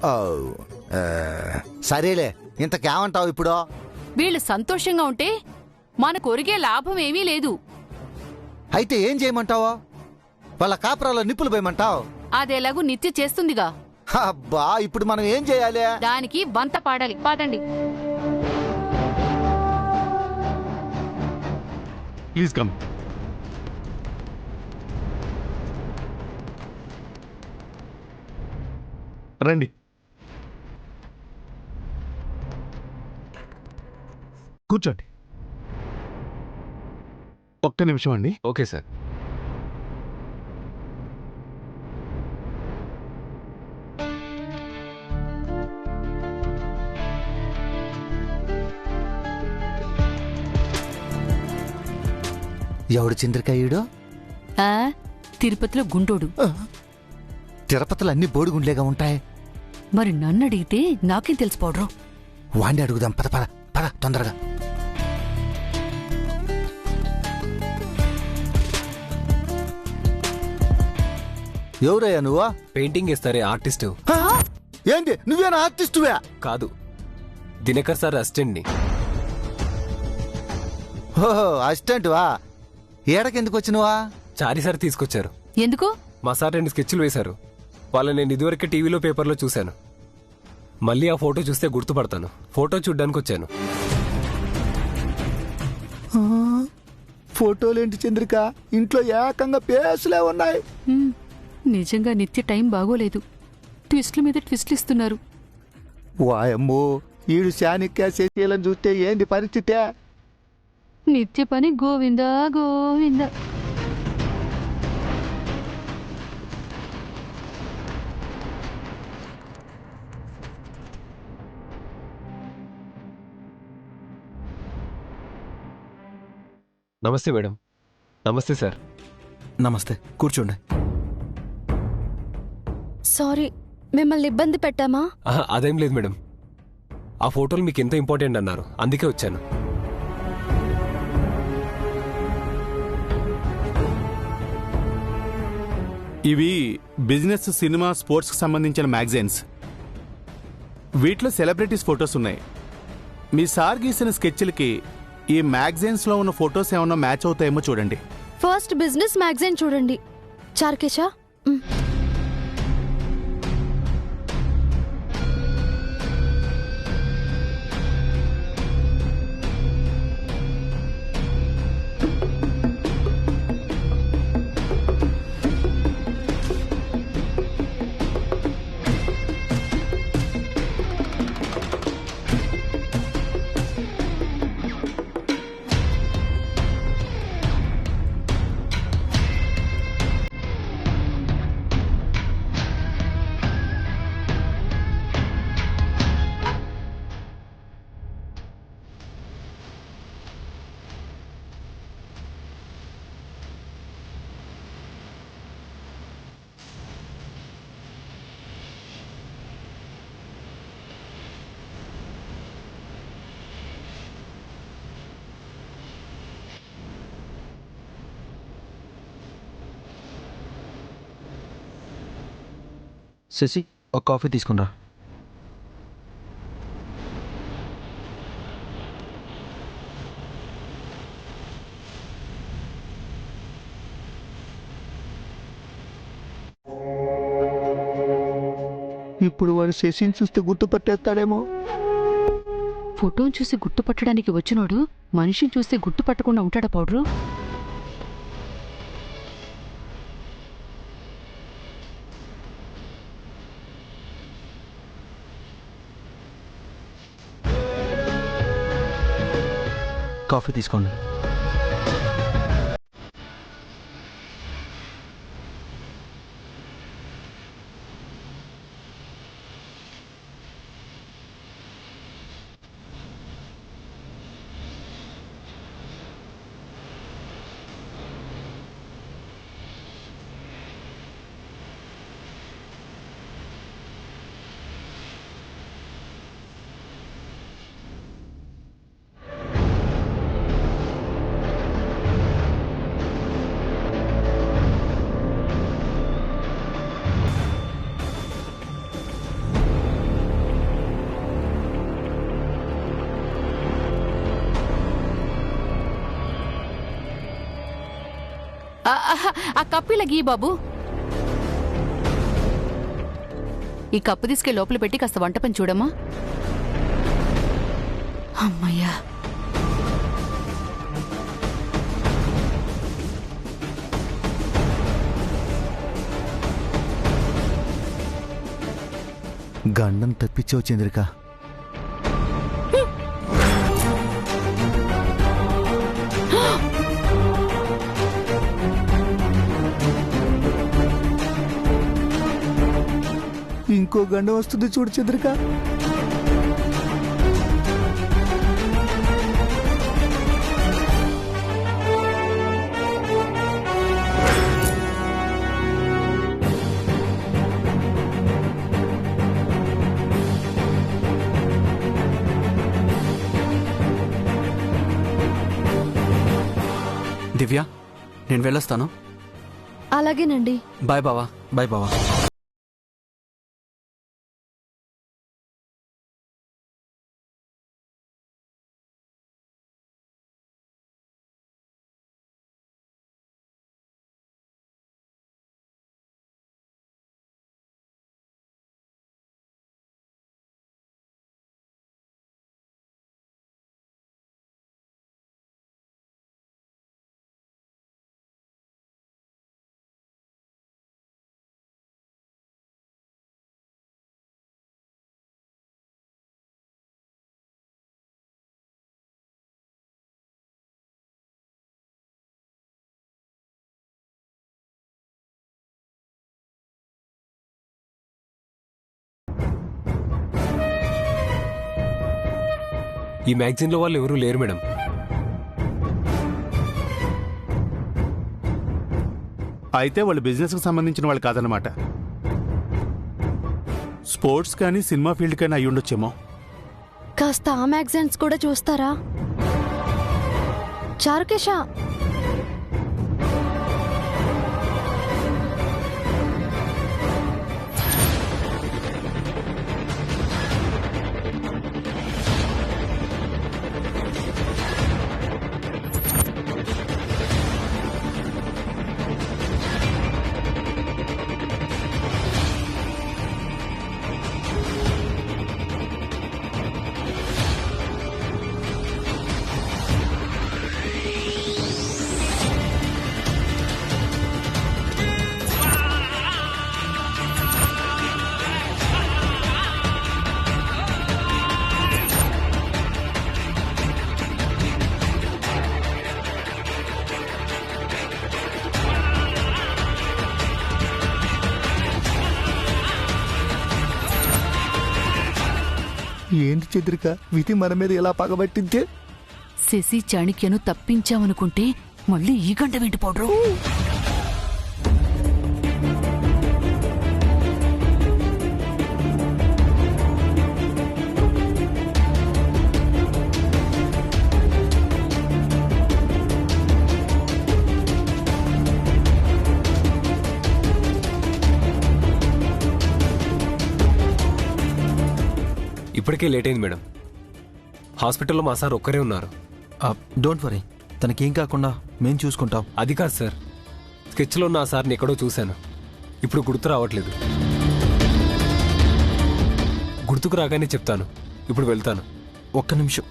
ఓ, ఆ, సరేలే, ఇంతకేమంటావు ఇప్పుడు? వీళ్ళు సంతోషంగా ఉంటే మనకు ఒరిగే లాభం ఏమీ లేదు. అయితే ఏం చేయమంటావో? వాళ్ళ కాపురాలో నిప్పులు పోయమంటావు? అదేలాగూ నిత్య చేస్తుందిగా. అబ్బా, ఇప్పుడు మనం ఏం చేయాలి? దానికి వంత పాడాలి. పాదండి. Please come. రండి, కూర్చోండి. ఒక్క నిమిషం అండి. Okay sir. ఎవడు చంద్రికాయుడు? ఆ తిరుపతిలో గుంటోడు. తిరుపతిలో అన్ని బోడిగుండ్లేగా ఉంటాయి. మరి నన్ను అడిగితే నాకేం తెలిసిపోవడం. వాండి అడుగుదాం, పద పద పద తొందరగా. ఎవరయ్యా నువ్వు? పెయింటింగ్ వేస్తారే ఆర్టిస్టు. ఏంటి, నువ్వేనా ఆర్టిస్టువే? కాదు, దినకర్ సార్ అసిస్టెంట్ని. ఓహో, అసిస్టెంట్వా? ఏడకెందుకు వచ్చినవా? చారి సార్ తీసుకొచ్చారు. ఎందుకు? మా సార్ 2 స్కెచ్లు వేశారు. వాళ్ళని నేను ఇదివరకే టీవీలో పేపర్లో చూశాను. మళ్ళీ ఆ ఫోటో చూస్తే గుర్తుపడతాను. ఫోటో చూడ్డానికి వచ్చాను. ఫోటోలేంటి చంద్రిక, ఇంట్లో ఏకంగా పేసులే ఉన్నాయి. నిజంగా నిత్య టైం బాగోలేదు. ట్విస్ట్ల మీద ట్విస్ట్లు ఇస్తున్నారు. వాయమ్మో, ఈడు శానిక్య శశీలను చూస్తే ఏంది పరిస్థితి? నిత్య పని గోవిందా గోవింద. నమస్తే మేడం. నమస్తే సార్. నమస్తే, కూర్చోండి. సారీ, మిమ్మల్ని ఇబ్బంది పెట్టామా? అదేం లేదు మేడం. ఆ ఫోటోలు మీకు ఎంతో ఇంపార్టెంట్ అన్నారు, అందుకే వచ్చాను. ఇవి బిజినెస్, సినిమా, స్పోర్ట్స్కి సంబంధించిన మ్యాగజైన్స్. వీటిలో సెలబ్రిటీస్ ఫొటోస్ ఉన్నాయి. మీ సార్ గీసిన స్కెచ్లకి ఈ మ్యాగజైన్స్లో ఉన్న ఫొటోస్ ఏమన్నా మ్యాచ్ అవుతాయేమో చూడండి. ఫస్ట్ బిజినెస్ మ్యాగజైన్ చూడండి. చార్కేశా. శశి, ఒక కాఫీ తీసుకురా. ఇప్పుడు వాడు శశిని చూస్తే గుర్తుపట్టేస్తాడేమో. ఫోటోను చూసి గుర్తుపట్టడానికి వచ్చినోడు మనిషిని చూస్తే గుర్తుపట్టకుండా ఉంటాడా పౌడరు? కాఫీ తీసుకోండి. ఆ కప్పు ఇలా గీ బాబు. ఈ కప్పు తీసుకెళ్ళి లోపల పెట్టి కాస్త వంట పని చూడమ్మా. అమ్మయ్యా. గండం తప్పించావు చంద్రిక. ఇంకో గండం వస్తుంది చూడు చంద్రిక. దివ్య, నేను వెళ్ళొస్తాను. అలాగేనండి. బాయ్ బావా. బాయ్ బావా. ఈ మ్యాగజైన్లో వాళ్ళు ఎవరూ లేరు మేడం. అయితే వాళ్ళు బిజినెస్కి సంబంధించిన వాళ్ళు కాదనమాట. స్పోర్ట్స్ కానీ సినిమా ఫీల్డ్ కానీ అయి ఉండొచ్చేమో. కాస్త ఆ మ్యాగజైన్స్ కూడా చూస్తారా? చారుకేశ, ఏంటి చంద్రిక, విధి మన మీద ఎలా పగబట్టిందే? శశి చాణక్యను తప్పించామనుకుంటే మళ్ళీ ఈ గంట వెంటి పౌడరు. ఇప్పటికే లేట్ అయింది మేడం. హాస్పిటల్లో మా సార్ ఒక్కరే ఉన్నారు. డోంట్ వరీ, తనకేం కాకుండా మేం చూసుకుంటాం. అది కాదు సార్, స్కెచ్లో ఉన్న ఆ సార్ని ఎక్కడో చూశాను. ఇప్పుడు గుర్తు రావట్లేదు. గుర్తుకు రాగానే చెప్తాను. ఇప్పుడు వెళ్తాను. ఒక్క నిమిషం.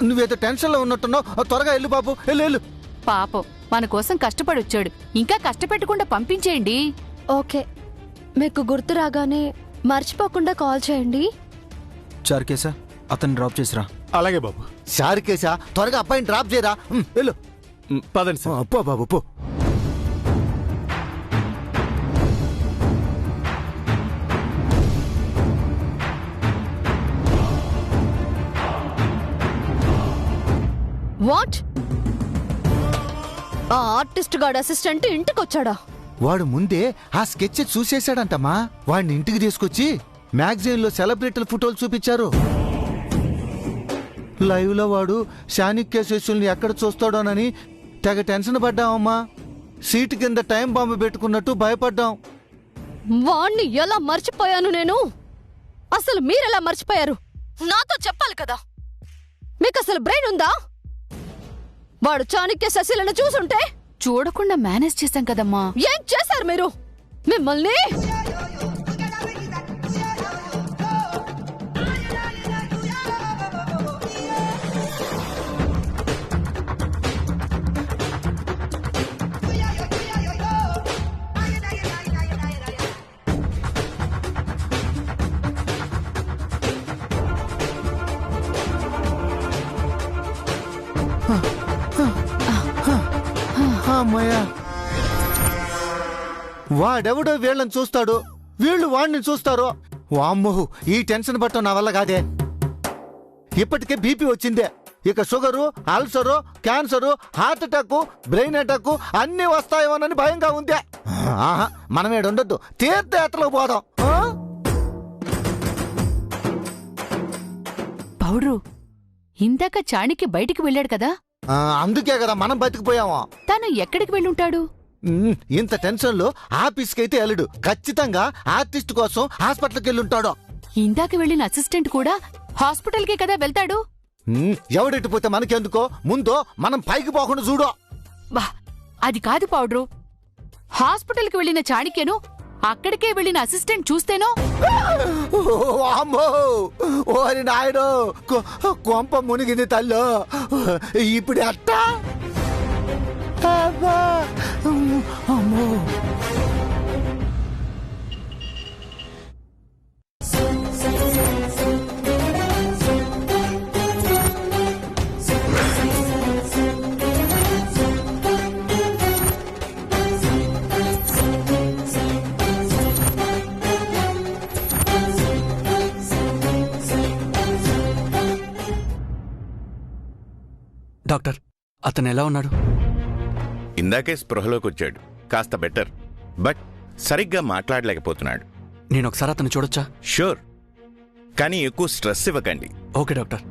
నువ్వేదో టెన్షన్లో ఉన్నట్టున్నావు. త్వరగా వెళ్ళు బాబు, వెళ్ళు. పాపం మన కోసం కష్టపడి వచ్చాడు. ఇంకా కష్టపెట్టకుండా పంపించేయండి. ఓకే. మీకు గుర్తు రాగానే మర్చిపోకుండా కాల్ చేయండి. చారుకేశ, అతన్ని డ్రాప్ చేసిరా. అలాగే బాబు. చారుకేశ, త్వరగా అబ్బాయిని డ్రాప్ చేయరా. వెళ్ళు. పదండి సార్. పో బాబు, పో. వాట్? ఆ ఆర్టిస్ట్ గార్డ్ అసిస్టెంట్ ఇంటికి వచ్చాడా? వాడు ముందే ఆ స్కెచ్ చూసేశాడంటమ్మా. వాడిని ఇంటికి తీసుకొచ్చి మ్యాగజైన్ లో సెలబ్రిటీల ఫోటోలు చూపించారు. లైవ్ లో వాడు చాణక్య శిష్యుల్ని ఎక్కడ చూస్తాడోనని తెగ టెన్షన్ పడ్డామమ్మా. సీటు కింద టైం బాంబు పెట్టుకున్నట్టు భయపడ్డాం. వాణ్ణి ఎలా మర్చిపోయాను నేను? అసలు మీరెలా మర్చిపోయారు? నాతో చెప్పాలి కదా. మీకు అసలు బ్రెయిన్ ఉందా? వాడు చాణక్య శశిలను చూసుంటే చూడకుండా మేనేజ్ చేశాం కదమ్మా. ఏం చేశారు మీరు? మిమ్మల్ని అమ్మయ్యా, వాడెవడో వీళ్ళని చూస్తాడు, వీళ్ళు వాడిని చూస్తారు. వామ్మో, ఈ టెన్షన్ పట్టం నా వల్ల కాదే. ఇప్పటికే బీపీ వచ్చిందే, ఇక sugar, ulcer, cancer, heart attack, brain attack అన్నీ వస్తాయోనని భయంగా ఉందే. ఆహా, మనం ఏడుండొద్దు, తీర్థయాత్రలకు పోదాం. పౌడ్రు, ఇందాక చాణిక్య బయటికి వెళ్ళాడు కదా, అందుకే కదా మనం బతికిపోయాము. తను ఎక్కడికి వెళ్ళుంటాడు? ఇంత టెన్షన్ లో ఆఫీస్కి అయితే వెళ్ళడు, ఖచ్చితంగా ఆర్టిస్ట్ కోసం హాస్పిటల్కి వెళ్ళుంటాడు. ఇందాక వెళ్ళిన అసిస్టెంట్ కూడా హాస్పిటల్కే కదా వెళ్తాడు. ఎవడెట్టిపోతే మనకెందుకో, ముందు మనం పైకి పోకుండా చూడు. బా, అది కాదు పౌడ్రు. హాస్పిటల్కి వెళ్ళిన చాణిక్యను అక్కడికే వెళ్ళిన అసిస్టెంట్ చూస్తేనో. అమ్మో, ఓరి నాయనో, కొంప మునిగింది తల్లో. ఇప్పుడు అట్టా అమ్మో. డాక్టర్, అతను ఎలా ఉన్నాడు? ఇందాకే స్పృహలోకి వచ్చాడు, కాస్త బెటర్, బట్ సరిగ్గా మాట్లాడలేకపోతున్నాడు. నేను ఒకసారి అతను చూడొచ్చా? షూర్, కానీ ఎక్కువ స్ట్రెస్ ఇవ్వకండి. Okay doctor.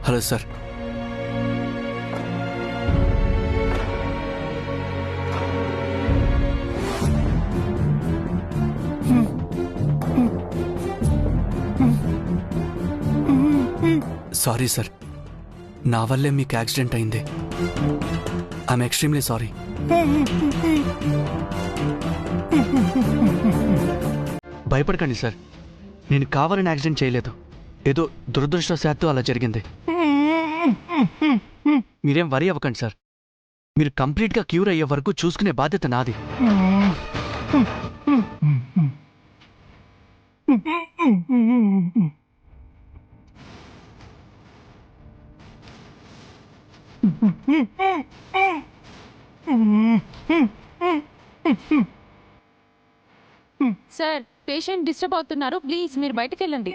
Hello sir. Sorry sir, నా వల్లే మీకు యాక్సిడెంట్ అయింది. I'm extremely sorry. భయపడకండి సార్, నేను కావాలని యాక్సిడెంట్ చేయలేదు. ఏదో దురదృష్టవశాత్తు అలా జరిగింది. మీరేం వరీ అవ్వకండి సార్. మీరు కంప్లీట్గా క్యూర్ అయ్యే వరకు చూసుకునే బాధ్యత నాది. సార్, పేషెంట్ డిస్టర్బ్ అవుతున్నారు, ప్లీజ్ మీరు బయటకు వెళ్ళండి.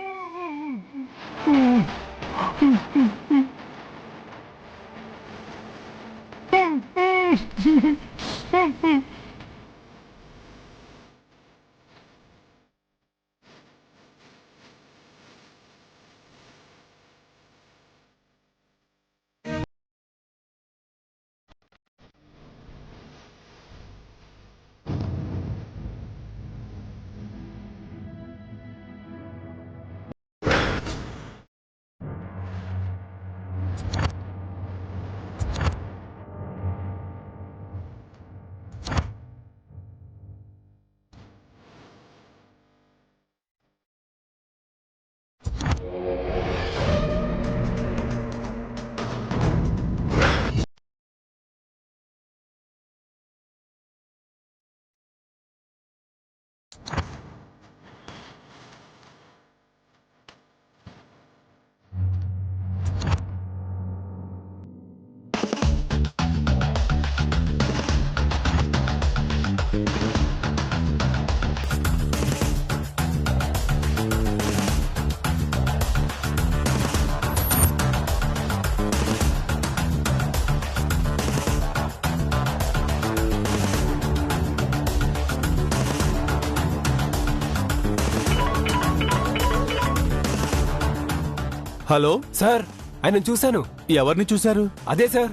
హలో సార్, ఆయన చూశాను. ఎవరిని చూశారు? అదే సార్,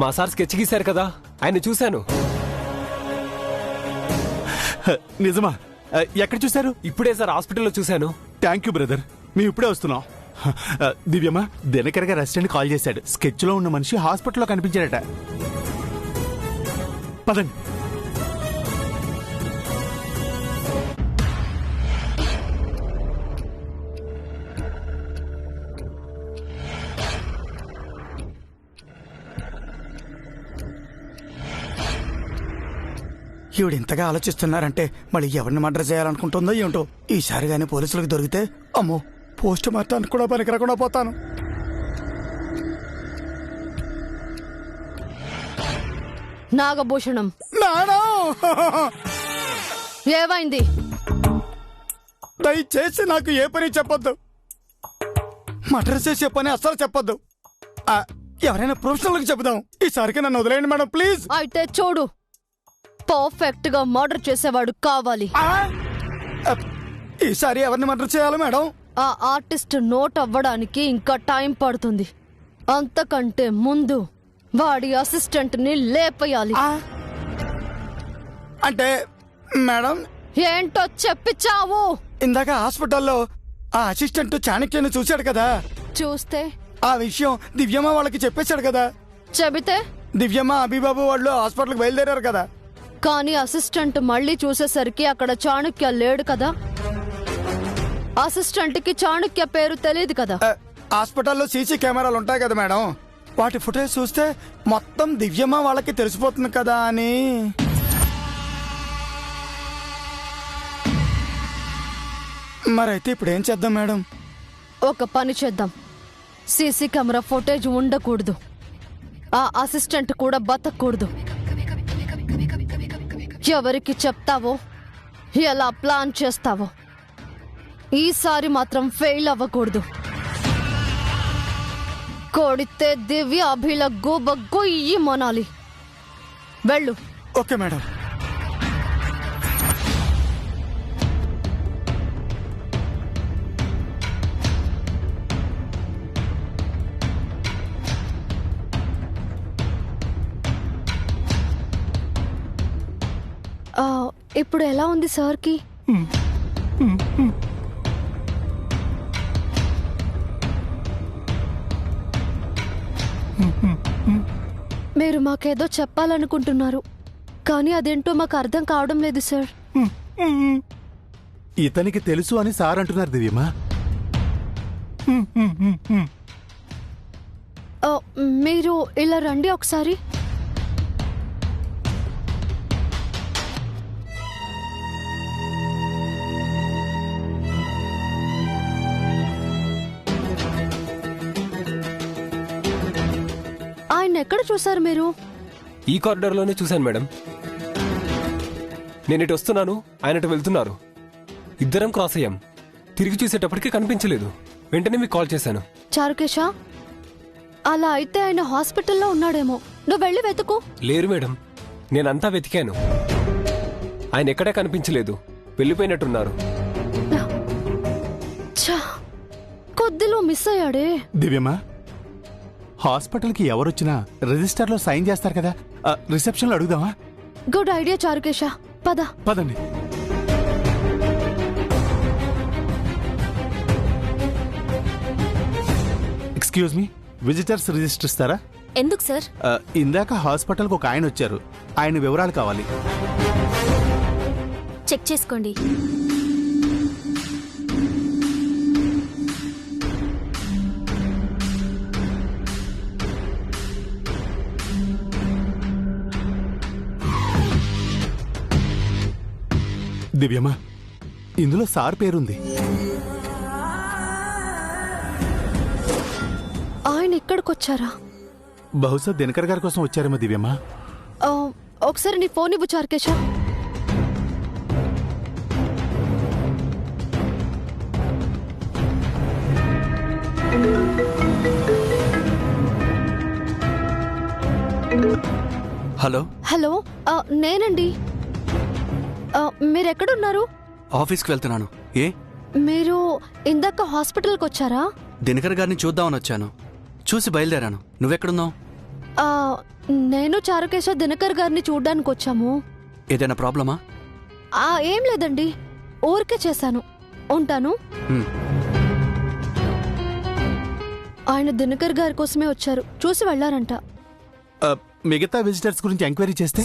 మా సార్ స్కెచ్ గీశారు కదా, ఆయన చూశాను. నిజమా? ఎక్కడ చూశారు? ఇప్పుడే సార్ హాస్పిటల్లో చూశాను. థ్యాంక్ యూ బ్రదర్, మేము ఇప్పుడే వస్తున్నాం. దివ్యమ్మ, దినకర్ గారు అసిస్టెంట్ కాల్ చేశాడు. స్కెచ్ లో ఉన్న మనిషి హాస్పిటల్లో కనిపించాడట. పదండి. ఈవిడ ఇంతగా ఆలోచిస్తున్నారంటే మళ్ళీ ఎవరిని మర్డర్ చేయాలనుకుంటుందో ఏమిటో. ఈసారి గానీ పోలీసులకు దొరికితే అమ్మో, పోస్ట్ మార్టానికి కూడా పనికిరాకుండా పోతాను. నాగభూషణం, మేడం ఏమైంది? దయచేసి నాకు ఏ పని చెప్పొద్దు. మర్డర్ చేసే పని అస్సలు చెప్పొద్దు. ఎవరైనా ప్రొఫెషనల్కి చెబుదాం. ఈసారికి నన్ను వదిలేయండి మేడం, ప్లీజ్. అయితే చూడు, పర్ఫెక్ట్ గా మర్డర్ చేసేవాడు కావాలి. ఈసారి ఎవరిని మర్డర్ చేయాలి మేడం? ఆ ఆర్టిస్ట్ నోట్ అవ్వడానికి ఇంకా టైం పడుతుంది. అంతకంటే ముందు వాడి అసిస్టెంట్ ని లేపేయాలి. అంటే మేడం, ఏంటో చెప్పిచావు. ఇందాక హాస్పిటల్లో ఆ అసిస్టెంట్ చాణక్యని చూశాడు కదా. చూస్తే ఆ విషయం దివ్యమ్మ వాళ్ళకి చెప్పేశాడు కదా. చెబితే దివ్యమ్మ, అభిబాబు వాళ్ళు హాస్పిటల్కి బయలుదేరారు కదా. కానీ అసిస్టెంట్ మళ్ళీ చూసేసరికి అక్కడ చాణక్య లేడు కదా. అసిస్టెంట్ కి చాణక్య పేరు తెలియదు కదా. హాస్పిటల్లో సీసీ కెమెరాలు ఉంటాయి కదా మేడం, వాటి ఫుటేజ్ చూస్తే మొత్తం దివ్యమ్మ వాళ్ళకి తెలిసిపోతుంది కదా అని. మరైతే ఇప్పుడు ఏం చేద్దాం మేడం? ఒక పని చేద్దాం, సీసీ కెమెరా ఫుటేజ్ ఉండకూడదు, ఆ అసిస్టెంట్ కూడా బతకూడదు. ఎవరికి చెప్తావో, ఎలా ప్లాన్ చేస్తావో, ఈసారి మాత్రం ఫెయిల్ అవ్వకూడదు. కొడితే దివ్య అభిల గోబ గొయ్యి మొనాలి. వెళ్ళు. Okay madam. ఇప్పుడు ఎలా ఉంది సార్కి? మీరు మాకేదో చెప్పాలనుకుంటున్నారు, కానీ అదేంటో మాకు అర్థం కావడం లేదు సార్. ఇతనికి తెలుసు అని సార్ అంటున్నారు దివ్యమ్మ. మీరు ఇలా రండి ఒకసారి. ఆయన ఎక్కడ చూసారు మీరు? ఈ కారిడార్లోనే చూశాను మేడం. నేను ఇటు వస్తున్నాను, ఆయన ఇటు వెళ్తున్నారు. ఇద్దరం క్రాస్ అయ్యాం. తిరిగి చూసేటప్పటికి కనిపించలేదు. వెంటనే మీకు కాల్ చేశాను. చారుకేశా, అలా అయితే ఆయన హాస్పిటల్లో ఉన్నాడేమో. నువ్వు వెళ్ళి వెతుకు. లేరు మేడం, నేనంతా వెతికాను. ఆయన ఎక్కడా కనిపించలేదు. వెళ్ళిపోయినట్టున్నారు. కొద్దిలో మిస్ అయ్యాడే. దివ్యమ్మ, హాస్పిటల్కి ఎవరొచ్చినా రిజిస్టర్లో సైన్ చేస్తారు కదా, రిసెప్షన్లో అడుగుదామా? గుడ్ ఐడియా చారుకేశా, పద. పదండి. ఎక్స్క్యూజ్ మీ, విజిటర్స్ రిజిస్టర్ ఇస్తారా? ఎందుకు సార్? ఇందాక హాస్పిటల్కి ఒక ఆయన వచ్చారు, ఆయన వివరాలు కావాలి. చెక్ చేసుకోండి. దివ్యమ్మ, ఇందులో సార్ పేరుంది. ఆయన ఇక్కడికొచ్చారా? బహుశా దినకర్ గారి కోసం వచ్చారేమో దివ్యమ్మ. ఒకసారి నీ ఫోన్ ఇవ్వు చారుకేశా. హలో. హలో, నేనండి. మీరెక్కడున్నారు? ఆఫీస్కి వెళ్తున్నాను. ఏ? మీరు ఇందాక హాస్పిటల్కి వచ్చారా? దినకర్ గారిని చూద్దామని వచ్చాను. చూసి బయలుదేరాను. నువ్వెక్కడున్నావు? నేను చారుకేశ దినకర్ గారిని చూడ్డానికి వచ్చాము. ఏదైనా ప్రాబ్లమా? ఏం లేదండి, ఊరికే చేశాను. ఉంటాను. ఆయన దినకర్ గారి కోసమే వచ్చారు, చూసి వెళ్లారంట. మిగతా విజిటర్స్ గురించి ఎంక్వైరీ చేస్తే